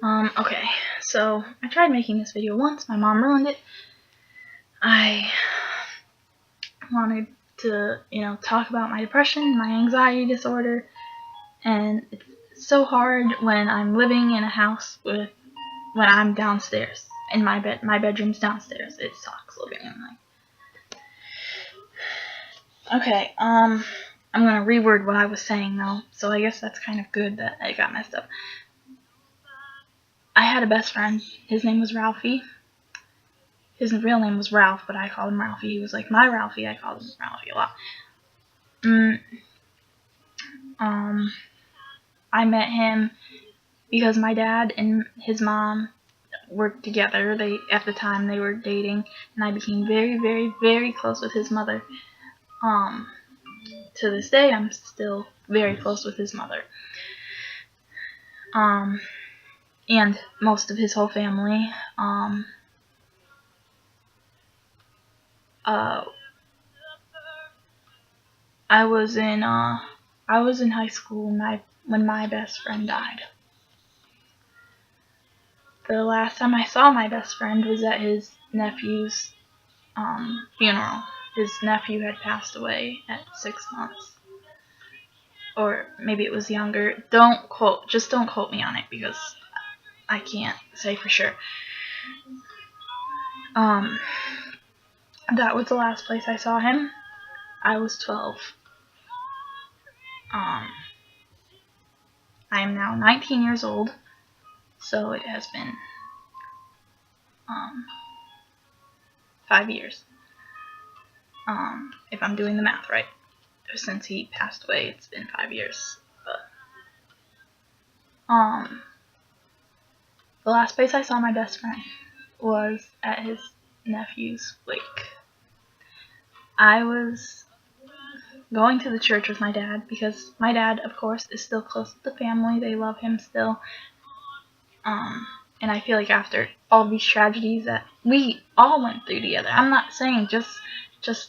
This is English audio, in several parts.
Okay, so I tried making this video once, my mom ruined it. I wanted to, talk about my depression, my anxiety disorder, and it's so hard when I'm living in a house when I'm downstairs in my bed. My bedroom's downstairs. It sucks living in Okay, I'm gonna reword what I was saying though, so I guess that's kind of good that I got messed up. I had a best friend. His name was Ralphie. His real name was Ralph, but I called him Ralphie. He was like my Ralphie. I called him Ralphie a lot. I met him because my dad and his mom were together. At the time they were dating, and I became very, very, very close with his mother. To this day, I'm still very close with his mother. And most of his whole family. I was in high school when my best friend died. The last time I saw my best friend was at his nephew's funeral. His nephew had passed away at 6 months. Or maybe it was younger. Don't quote me on it because I can't say for sure. That was the last place I saw him. I was 12. I am now 19 years old, so it has been 5 years. If I'm doing the math right. Since he passed away, it's been 5 years. But the last place I saw my best friend was at his nephew's wake. I was going to the church with my dad because my dad, of course, is still close to the family. They love him still. And I feel like after all these tragedies that we all went through together, I'm not saying just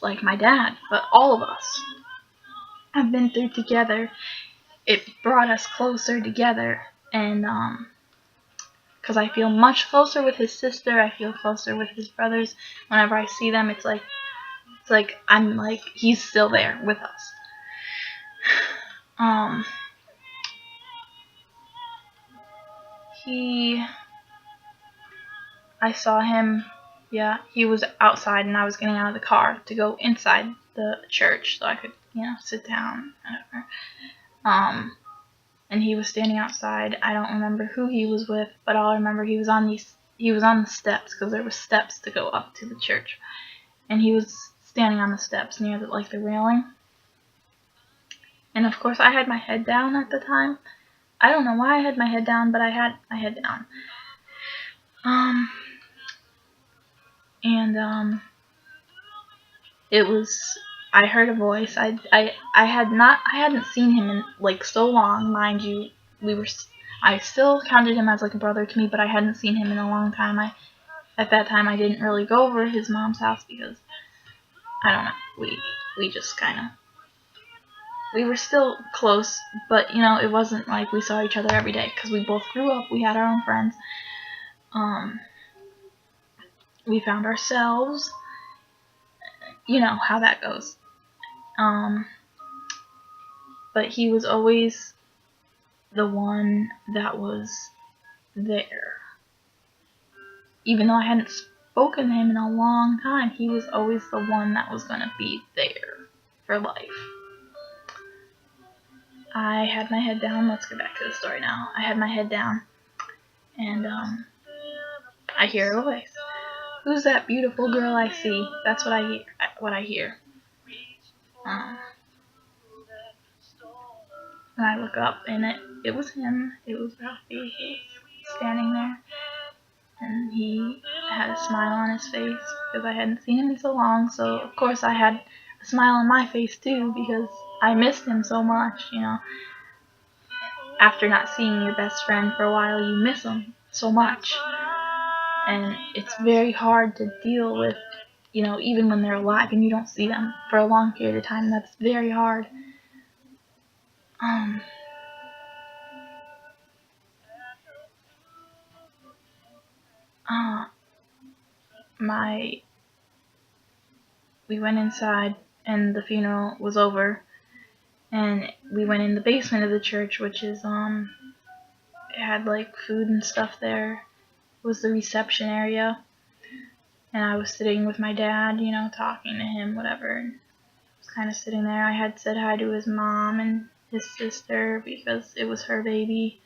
like my dad, but all of us have been through together. It brought us closer together, and because I feel much closer with his sister. I feel closer with his brothers. Whenever I see them, it's like I'm like he's still there with us. I saw him. Yeah, he was outside, and I was getting out of the car to go inside the church so I could, sit down. Whatever. And he was standing outside. I don't remember who he was with, but all I remember he was on the steps because there were steps to go up to the church, and he was standing on the steps near the railing. And of course, I had my head down at the time. I don't know why I had my head down, but I had my head down. It was. I heard a voice. I hadn't seen him in so long, mind you. I still counted him as a brother to me, but I hadn't seen him in a long time. At that time I didn't really go over his mom's house because I don't know. We just kind of we were still close, but it wasn't like we saw each other every day because we both grew up. We had our own friends. We found ourselves. You know how that goes. But he was always the one that was there. Even though I hadn't spoken to him in a long time, he was always the one that was going to be there for life. I had my head down. Let's get back to the story now. I had my head down, and I hear a voice. Who's that beautiful girl I see? That's what I hear. And I look up, and it was him. It was Ralphie. He was standing there, and he had a smile on his face because I hadn't seen him in so long. So of course I had a smile on my face too because I missed him so much. After not seeing your best friend for a while, you miss them so much, and it's very hard to deal with. Even when they're alive and you don't see them for a long period of time, that's very hard. we went inside and the funeral was over, and we went in the basement of the church, which is it had like food and stuff there. It was the reception area, and I was sitting with my dad, talking to him, whatever. And I was kind of sitting there. I had said hi to his mom and his sister because it was her baby.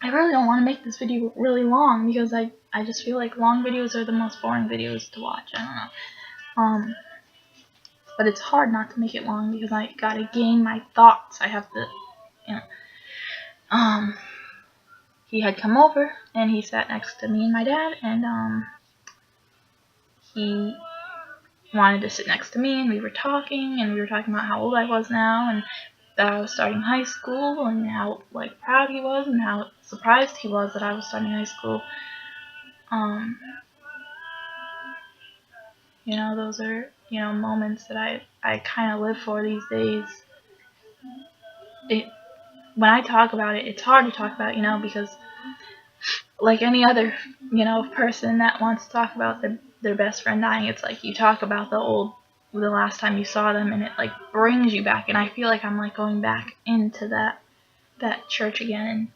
I really don't want to make this video really long because I just feel like long videos are the most boring videos to watch. I don't know. But it's hard not to make it long because I gotta gain my thoughts. I have to, he had come over and he sat next to me and my dad, and he wanted to sit next to me, and we were talking about how old I was now and that I was starting high school and how proud he was and how surprised he was that I was starting high school. Those are moments that I kind of live for these days. When I talk about it, it's hard to talk about, because like any other, person that wants to talk about their best friend dying, it's like you talk about the last time you saw them, and it like brings you back, and I feel like I'm like going back into that church again,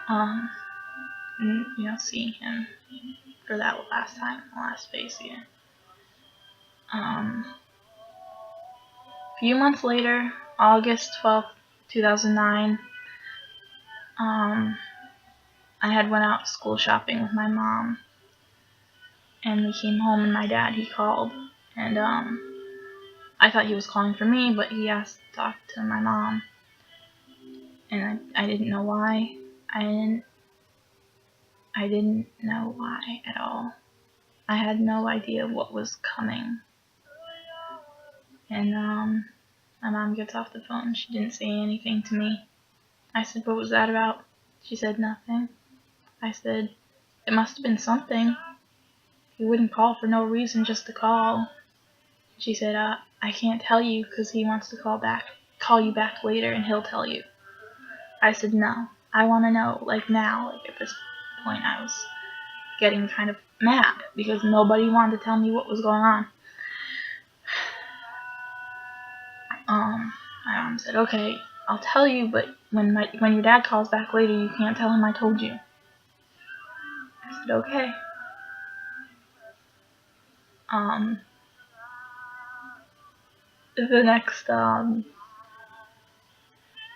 and seeing him for that last time, the last face again. A few months later, August 12th, 2009, I had went out school shopping with my mom, and we came home, and my dad, he called, and I thought he was calling for me, but he asked to talk to my mom, and I didn't know why. I didn't know why at all. I had no idea what was coming. And my mom gets off the phone. She didn't say anything to me. I said, "What was that about?" She said, "Nothing." I said, "It must have been something. He wouldn't call for no reason just to call." She said, "I can't tell you because he wants to call you back later and he'll tell you." I said, "No, I want to know, now." At this point, I was getting kind of mad because nobody wanted to tell me what was going on. My mom said, "Okay, I'll tell you, but when your dad calls back later, you can't tell him I told you." I said, "Okay."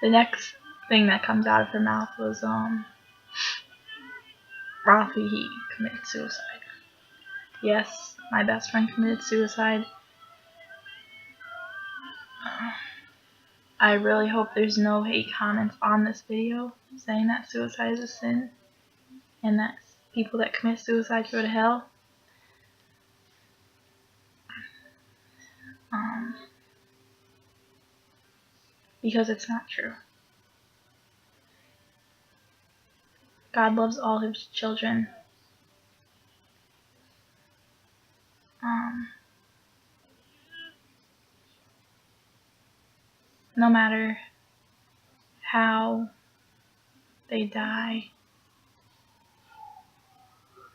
The next thing that comes out of her mouth was, Rafi, he committed suicide. Yes, my best friend committed suicide. I really hope there's no hate comments on this video saying that suicide is a sin and that people that commit suicide go to hell. Because it's not true. God loves all his children. No matter how they die,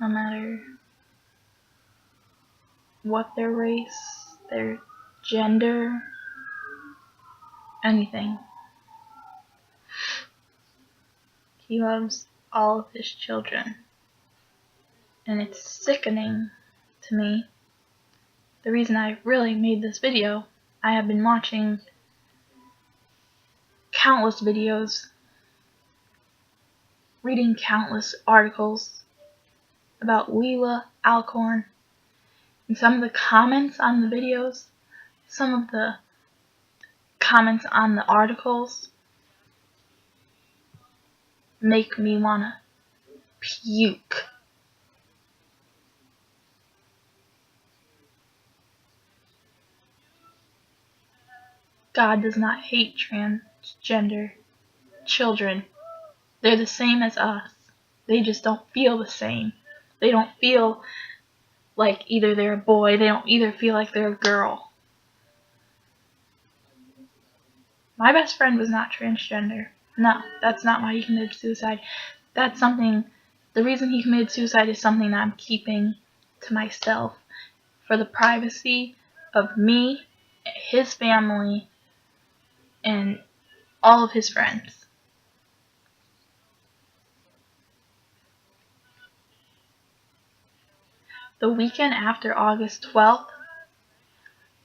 no matter what their race, their gender, anything. He loves all of his children. And it's sickening to me. The reason I really made this video, I have been watching countless videos, reading countless articles about Leela Alcorn, and some of the comments on the videos, some of the comments on the articles make me wanna puke. God does not hate transgender children. They're the same as us. They just don't feel the same. They don't feel like either they're a boy, they don't either feel like they're a girl. My best friend was not transgender. No, that's not why he committed suicide. That's something, the reason he committed suicide is something that I'm keeping to myself for the privacy of me, his family, and all of his friends. The weekend after August 12th,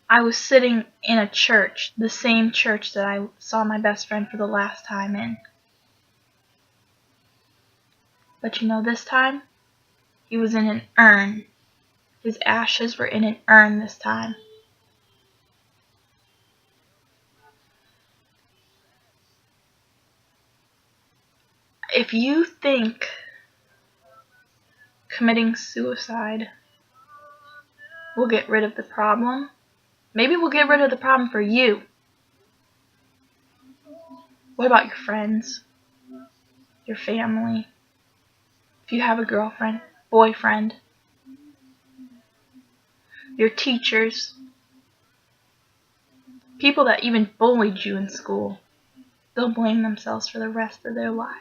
I was sitting in a church, the same church that I saw my best friend for the last time in. But you know, this time, he was in an urn. His ashes were in an urn this time. If you think committing suicide will get rid of the problem, maybe we'll get rid of the problem for you. What about your friends, your family, if you have a girlfriend, boyfriend, your teachers, people that even bullied you in school? They'll blame themselves for the rest of their lives.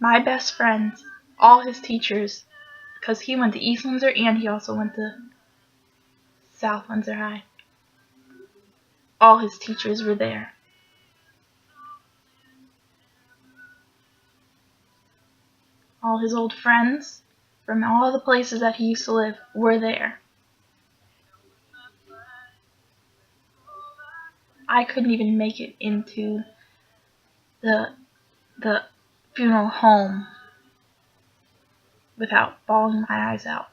My best friend, all his teachers, because he went to East Windsor and he also went to South Windsor High, all his teachers were there. All his old friends from all the places that he used to live were there. I couldn't even make it into the the funeral home without bawling my eyes out.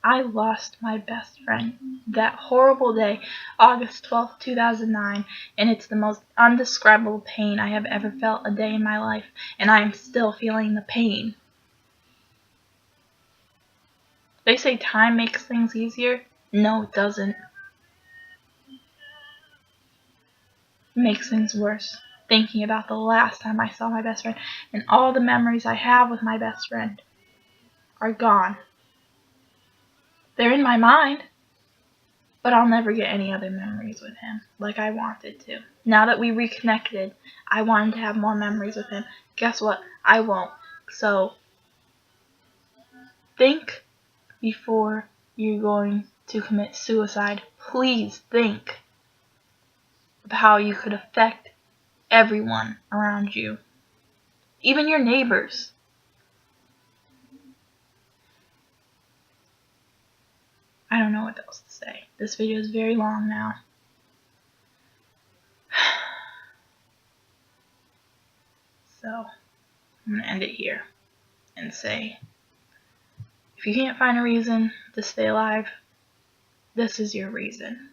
I lost my best friend that horrible day, August 12th, 2009, and it's the most undescribable pain I have ever felt a day in my life, and I am still feeling the pain. They say time makes things easier. No, it doesn't. It makes things worse. Thinking about the last time I saw my best friend, and all the memories I have with my best friend are gone. They're in my mind, but I'll never get any other memories with him like I wanted to. Now that we reconnected, I wanted to have more memories with him. Guess what? I won't. So think before you're going to commit suicide. Please think of how you could affect everyone around you, even your neighbors. I don't know what else to say. This video is very long now. So I'm going to end it here and say, if you can't find a reason to stay alive, this is your reason.